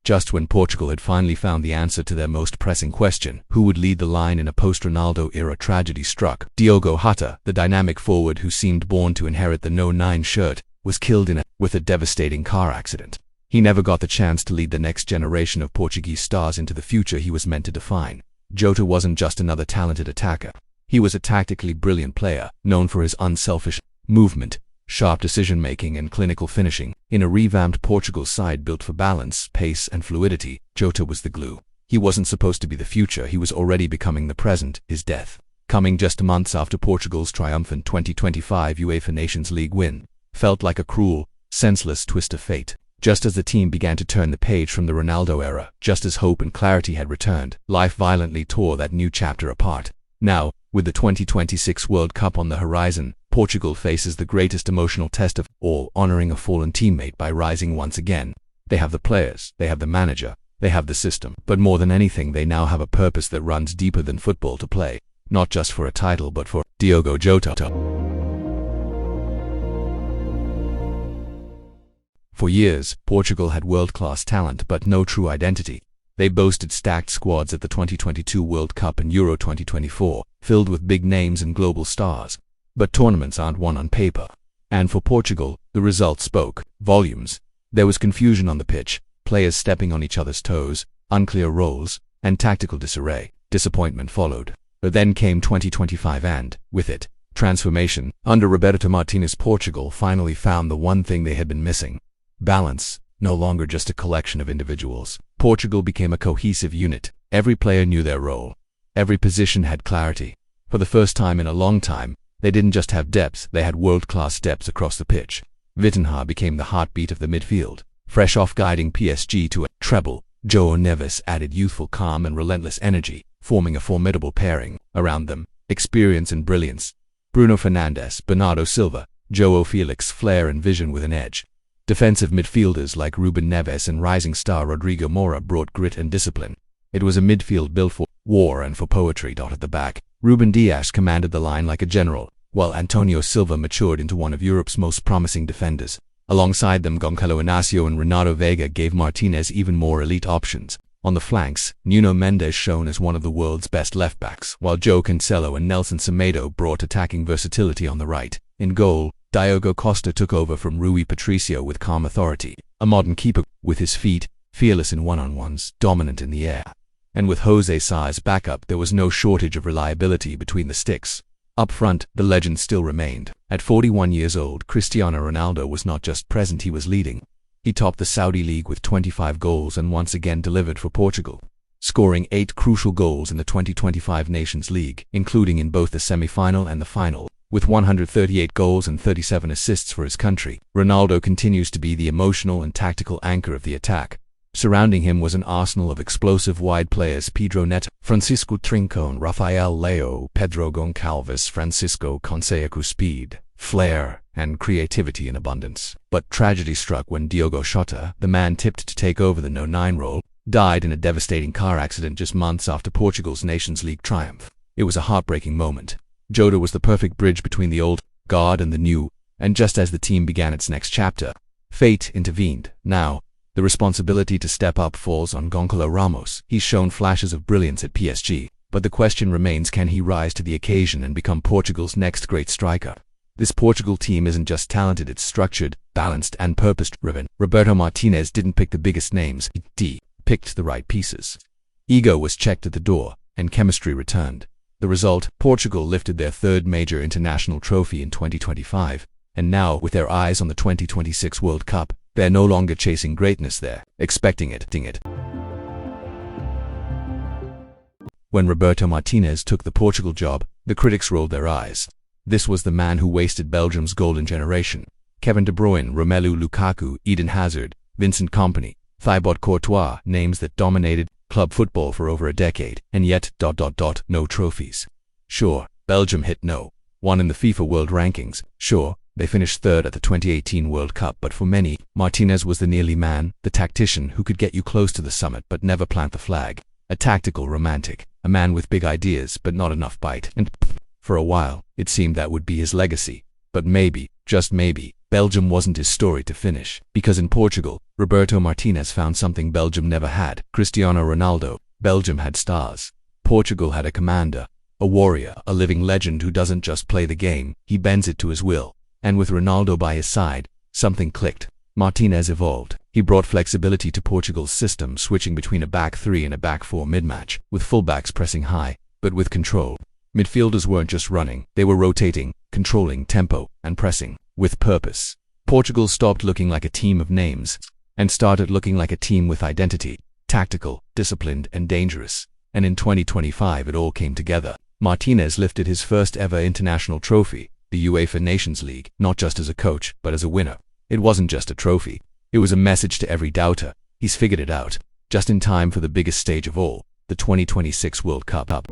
Just when Portugal had finally found the answer to their most pressing question, who would lead the line in a post-Ronaldo era, tragedy struck. Diogo Jota, the dynamic forward who seemed born to inherit the No. 9 shirt, was killed with a devastating car accident. He never got the chance to lead the next generation of Portuguese stars into the future he was meant to define. Jota wasn't just another talented attacker. He was a tactically brilliant player, known for his unselfish movement, sharp decision-making and clinical finishing. In a revamped Portugal side built for balance, pace and fluidity, Jota was the glue. He wasn't supposed to be the future, he was already becoming the present. His death, coming just months after Portugal's triumphant 2025 UEFA Nations League win, felt like a cruel, senseless twist of fate. Just as the team began to turn the page from the Ronaldo era, just as hope and clarity had returned, life violently tore that new chapter apart. Now, with the 2026 World Cup on the horizon, Portugal faces the greatest emotional test of all, honoring a fallen teammate by rising once again. They have the players, they have the manager, they have the system, but more than anything they now have a purpose that runs deeper than football to play, not just for a title but for Diogo Jota. For years, Portugal had world-class talent but no true identity. They boasted stacked squads at the 2022 World Cup and Euro 2024, filled with big names and global stars. But tournaments aren't won on paper. And for Portugal, the results spoke volumes. There was confusion on the pitch, players stepping on each other's toes, unclear roles, and tactical disarray. Disappointment followed. But then came 2025 and, with it, transformation. Under Roberto Martinez, Portugal finally found the one thing they had been missing. Balance, no longer just a collection of individuals. Portugal became a cohesive unit. Every player knew their role. Every position had clarity. For the first time in a long time, they didn't just have depth, they had world-class depth across the pitch. Vitinha became the heartbeat of the midfield. Fresh off guiding PSG to a treble, João Neves added youthful calm and relentless energy, forming a formidable pairing. Around them, experience and brilliance. Bruno Fernandes, Bernardo Silva, João Felix, flair and vision with an edge. Defensive midfielders like Ruben Neves and rising star Rodrigo Moura brought grit and discipline. It was a midfield built for war and for poetry. At the back, Ruben Dias commanded the line like a general, while Antonio Silva matured into one of Europe's most promising defenders. Alongside them, Gonçalo Inácio and Renato Veiga gave Martinez even more elite options. On the flanks, Nuno Mendes shone as one of the world's best left-backs, while João Cancelo and Nelson Semedo brought attacking versatility on the right. In goal, Diogo Costa took over from Rui Patricio with calm authority, a modern keeper with his feet, fearless in one-on-ones, dominant in the air. And with José Sá's backup, there was no shortage of reliability between the sticks. Up front, the legend still remained. At 41 years old, Cristiano Ronaldo was not just present, he was leading. He topped the Saudi League with 25 goals and once again delivered for Portugal, scoring 8 crucial goals in the 2025 Nations League, including in both the semi-final and the final. With 138 goals and 37 assists for his country, Ronaldo continues to be the emotional and tactical anchor of the attack. Surrounding him was an arsenal of explosive wide players: Pedro Neto, Francisco Trincão, Rafael Leao, Pedro Goncalves, Francisco Conceição. Speed, flair, and creativity in abundance. But tragedy struck when Diogo Jota, the man tipped to take over the No. 9 role, died in a devastating car accident just months after Portugal's Nations League triumph. It was a heartbreaking moment. Jota was the perfect bridge between the old guard and the new, and just as the team began its next chapter, fate intervened. Now, the responsibility to step up falls on Gonçalo Ramos. He's shown flashes of brilliance at PSG, but the question remains, can he rise to the occasion and become Portugal's next great striker? This Portugal team isn't just talented, it's structured, balanced, and purpose-driven. Roberto Martinez didn't pick the biggest names, he picked the right pieces. Ego was checked at the door, and chemistry returned. The result, Portugal lifted their third major international trophy in 2025, and now, with their eyes on the 2026 World Cup, they're no longer chasing greatness, they're expecting it. When Roberto Martinez took the Portugal job, the critics rolled their eyes. This was the man who wasted Belgium's golden generation. Kevin De Bruyne, Romelu Lukaku, Eden Hazard, Vincent Kompany, Thibaut Courtois, names that dominated club football for over a decade, and yet, no trophies. Sure, Belgium hit no. 1 in the FIFA World Rankings. Sure, they finished 3rd at the 2018 World Cup, but for many, Martinez was the nearly man, the tactician who could get you close to the summit but never plant the flag. A tactical romantic, a man with big ideas but not enough bite. And for a while, it seemed that would be his legacy. But maybe, just maybe, Belgium wasn't his story to finish, because in Portugal, Roberto Martinez found something Belgium never had. Cristiano Ronaldo. Belgium had stars. Portugal had a commander, a warrior, a living legend who doesn't just play the game, he bends it to his will. And with Ronaldo by his side, something clicked. Martinez evolved. He brought flexibility to Portugal's system, switching between a back three and a back four mid-match, with fullbacks pressing high, but with control. Midfielders weren't just running, they were rotating, controlling tempo, and pressing, with purpose. Portugal stopped looking like a team of names, and started looking like a team with identity, tactical, disciplined, and dangerous. And in 2025 it all came together. Martinez lifted his first ever international trophy, the UEFA Nations League, not just as a coach, but as a winner. It wasn't just a trophy. It was a message to every doubter. He's figured it out, just in time for the biggest stage of all, the 2026 World Cup.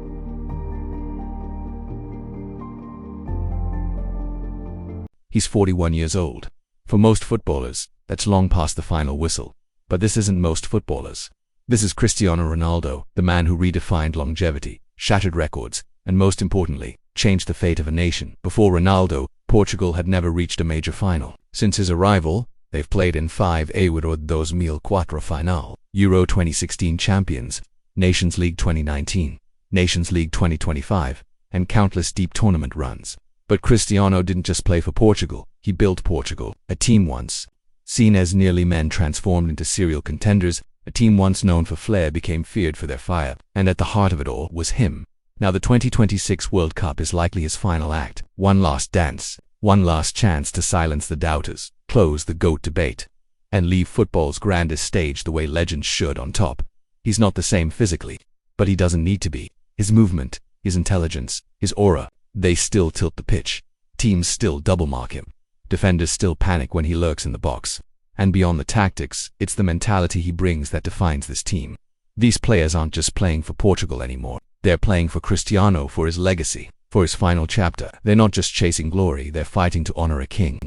He's 41 years old. For most footballers, that's long past the final whistle. But this isn't most footballers. This is Cristiano Ronaldo, the man who redefined longevity, shattered records, and most importantly, changed the fate of a nation. Before Ronaldo, Portugal had never reached a major final. Since his arrival, they've played in 5 Euro 2004 final, Euro 2016 champions, Nations League 2019, Nations League 2025, and countless deep tournament runs. But Cristiano didn't just play for Portugal, he built Portugal, a team once seen as nearly men transformed into serial contenders, a team once known for flair became feared for their fire, and at the heart of it all was him. Now the 2026 World Cup is likely his final act, one last dance, one last chance to silence the doubters, close the GOAT debate, and leave football's grandest stage the way legends should on top. He's not the same physically, but he doesn't need to be. His movement, his intelligence, his aura, they still tilt the pitch. Teams still double mark him. Defenders still panic when he lurks in the box. And beyond the tactics, it's the mentality he brings that defines this team. These players aren't just playing for Portugal anymore. They're playing for Cristiano, for his legacy, for his final chapter. They're not just chasing glory, they're fighting to honor a king.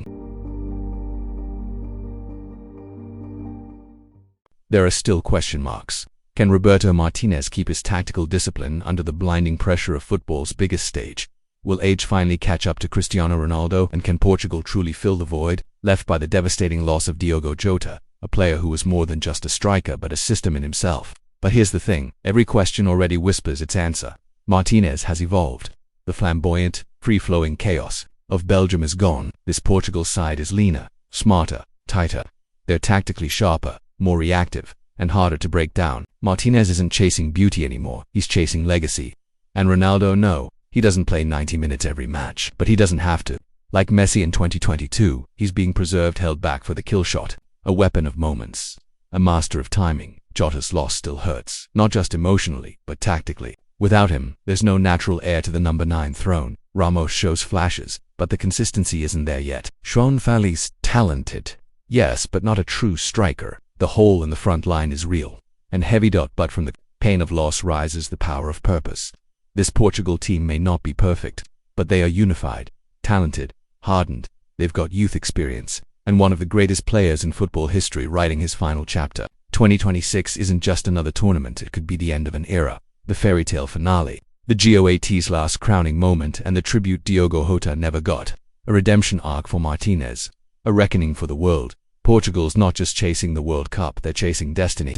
There are still question marks. Can Roberto Martinez keep his tactical discipline under the blinding pressure of football's biggest stage? Will age finally catch up to Cristiano Ronaldo, and can Portugal truly fill the void left by the devastating loss of Diogo Jota, a player who was more than just a striker but a system in himself? But here's the thing, every question already whispers its answer. Martinez has evolved. The flamboyant, free-flowing chaos of Belgium is gone. This Portugal side is leaner, smarter, tighter. They're tactically sharper, more reactive, and harder to break down. Martinez isn't chasing beauty anymore, he's chasing legacy. And Ronaldo, no, he doesn't play 90 minutes every match, but he doesn't have to. Like Messi in 2022, he's being preserved, held back for the kill shot, a weapon of moments, a master of timing. Jota's loss still hurts, not just emotionally, but tactically. Without him, there's no natural heir to the number 9 throne. Ramos shows flashes, but the consistency isn't there yet. João Félix, talented, yes, but not a true striker. The hole in the front line is real, and heavy. But from the pain of loss rises the power of purpose. This Portugal team may not be perfect, but they are unified, talented, hardened. They've got youth experience, and one of the greatest players in football history writing his final chapter. 2026 isn't just another tournament, it could be the end of an era, the fairy tale finale, the GOAT's last crowning moment, and the tribute Diogo Jota never got. A redemption arc for Martinez, a reckoning for the world. Portugal's not just chasing the World Cup, they're chasing destiny.